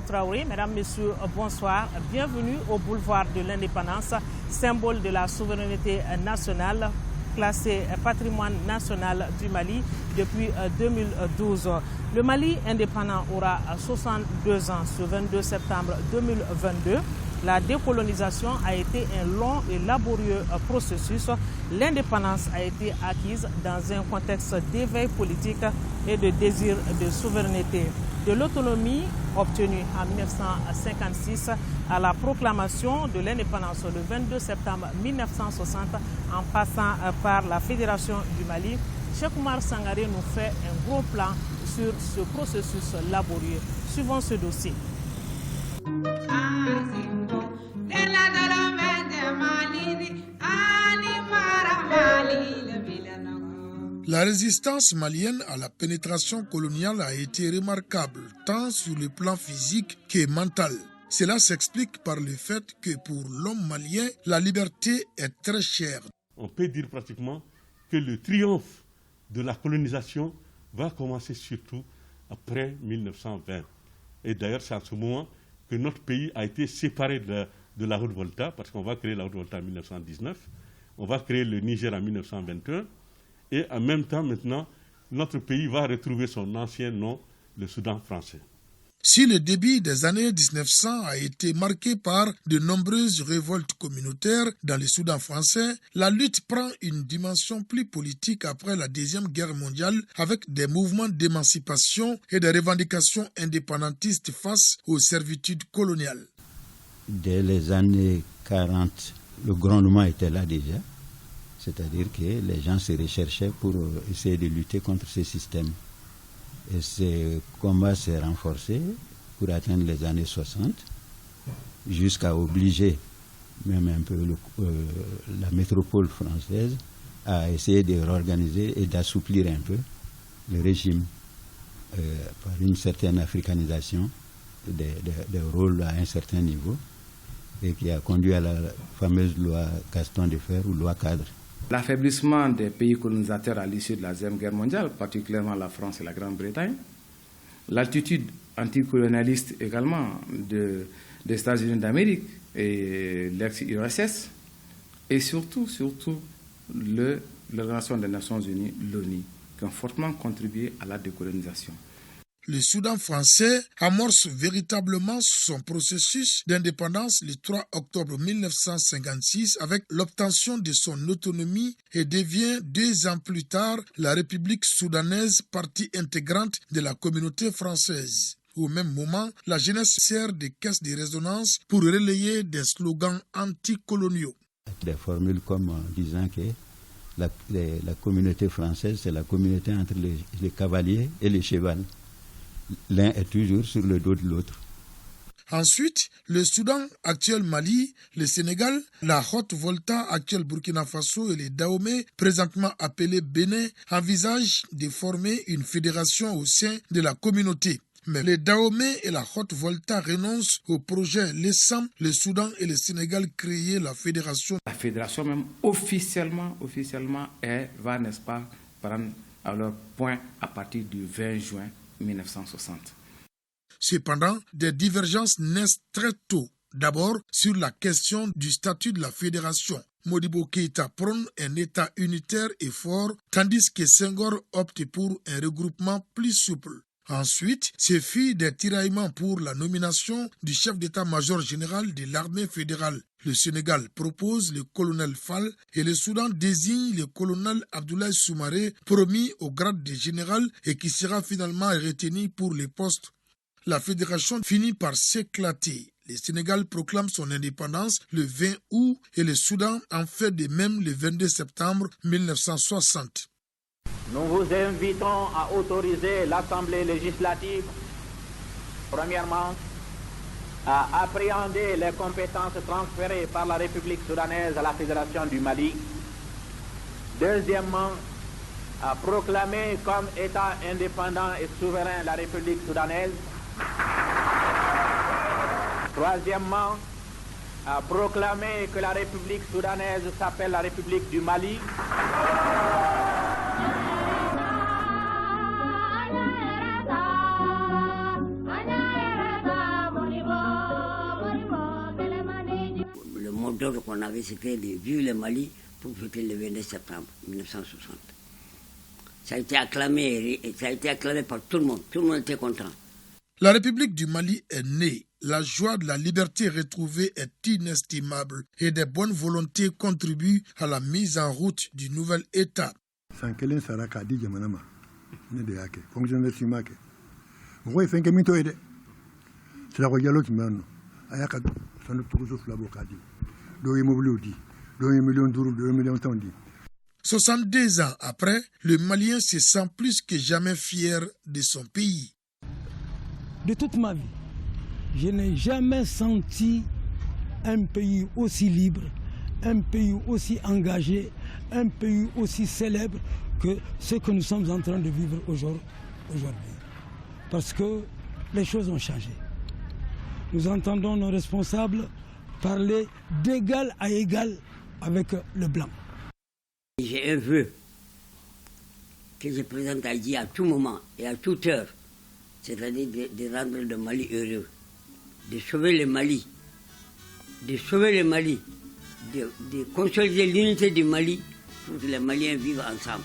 Traoré. Mesdames, Messieurs, bonsoir. Bienvenue au boulevard de l'Indépendance, symbole de la souveraineté nationale, classé patrimoine national du Mali depuis 2012. Le Mali indépendant aura 62 ans ce 22 septembre 2022. La décolonisation a été un long et laborieux processus. L'indépendance a été acquise dans un contexte d'éveil politique et de désir de souveraineté. De l'autonomie obtenue en 1956 à la proclamation de l'indépendance le 22 septembre 1960 en passant par la Fédération du Mali, Cheikh Oumar Sangaré nous fait un gros plan sur ce processus laborieux. Suivons ce dossier. La résistance malienne à la pénétration coloniale a été remarquable, tant sur le plan physique que mental. Cela s'explique par le fait que pour l'homme malien, la liberté est très chère. On peut dire pratiquement que le triomphe de la colonisation va commencer surtout après 1920. Et d'ailleurs, c'est à ce moment que notre pays a été séparé de la Haute-Volta, parce qu'on va créer la Haute-Volta en 1919, on va créer le Niger en 1921, et en même temps, maintenant, notre pays va retrouver son ancien nom, le Soudan français. Si le début des années 1900 a été marqué par de nombreuses révoltes communautaires dans le Soudan français, la lutte prend une dimension plus politique après la Deuxième Guerre mondiale avec des mouvements d'émancipation et des revendications indépendantistes face aux servitudes coloniales. Dès les années 40, le grondement était là déjà. C'est-à-dire que les gens se recherchaient pour essayer de lutter contre ce système. Et ce combat s'est renforcé pour atteindre les années 60, jusqu'à obliger même un peu la métropole française à essayer de réorganiser et d'assouplir un peu le régime par une certaine africanisation des rôles à un certain niveau, et qui a conduit à la fameuse loi Gaston Defferre ou loi cadre. L'affaiblissement des pays colonisateurs à l'issue de la Deuxième Guerre mondiale, particulièrement la France et la Grande-Bretagne, l'attitude anticolonialiste également des États-Unis d'Amérique et l'ex-URSS, et surtout l'Organisation des Nations Unies, l'ONU, qui ont fortement contribué à la décolonisation. Le Soudan français amorce véritablement son processus d'indépendance le 3 octobre 1956 avec l'obtention de son autonomie et devient 2 ans plus tard la République soudanaise, partie intégrante de la communauté française. Au même moment, la jeunesse sert de caisse de résonance pour relayer des slogans anticoloniaux. Des formules comme disant que la communauté française, c'est la communauté entre les cavaliers et les chevals. L'un est toujours sur le dos de l'autre. Ensuite, le Soudan, actuel Mali, le Sénégal, la Haute-Volta, actuel Burkina Faso et les Dahomey, présentement appelés Bénin, envisagent de former une fédération au sein de la communauté. Mais les Dahomey et la Haute-Volta renoncent au projet, laissant le Soudan et le Sénégal créer la fédération. La fédération même officiellement va, n'est-ce pas, prendre à leur point à partir du 20 juin 1960. Cependant, des divergences naissent très tôt. D'abord, sur la question du statut de la fédération. Modibo Keïta prône un État unitaire et fort, tandis que Senghor opte pour un regroupement plus souple. Ensuite, ce fut des tiraillements pour la nomination du chef d'état-major général de l'armée fédérale. Le Sénégal propose le colonel Fall et le Soudan désigne le colonel Abdoulaye Soumaré, promis au grade de général et qui sera finalement retenu pour les postes. La fédération finit par s'éclater. Le Sénégal proclame son indépendance le 20 août et le Soudan en fait de même le 22 septembre 1960. Nous vous invitons à autoriser l'Assemblée législative, premièrement, à appréhender les compétences transférées par la République soudanaise à la Fédération du Mali. Deuxièmement, à proclamer comme État indépendant et souverain la République soudanaise. Troisièmement, à proclamer que la République soudanaise s'appelle la République du Mali. d'ordre qu'on avait, c'était de vivre le Mali pour fêter le 29 septembre 1960. Ça a été acclamé par tout le monde. Tout le monde était content. La République du Mali est née. La joie de la liberté retrouvée est inestimable et des bonnes volontés contribuent à la mise en route du nouvel État. « 62 ans après, le Malien se sent plus que jamais fier de son pays. De toute ma vie, je n'ai jamais senti un pays aussi libre, un pays aussi engagé, un pays aussi célèbre que ce que nous sommes en train de vivre aujourd'hui. Parce que les choses ont changé. Nous entendons nos responsables parler d'égal à égal avec le blanc. J'ai un vœu que je présente à Dieu à tout moment et à toute heure, c'est-à-dire de rendre le Mali heureux, de sauver le Mali, de consolider l'unité du Mali pour que les Maliens vivent ensemble.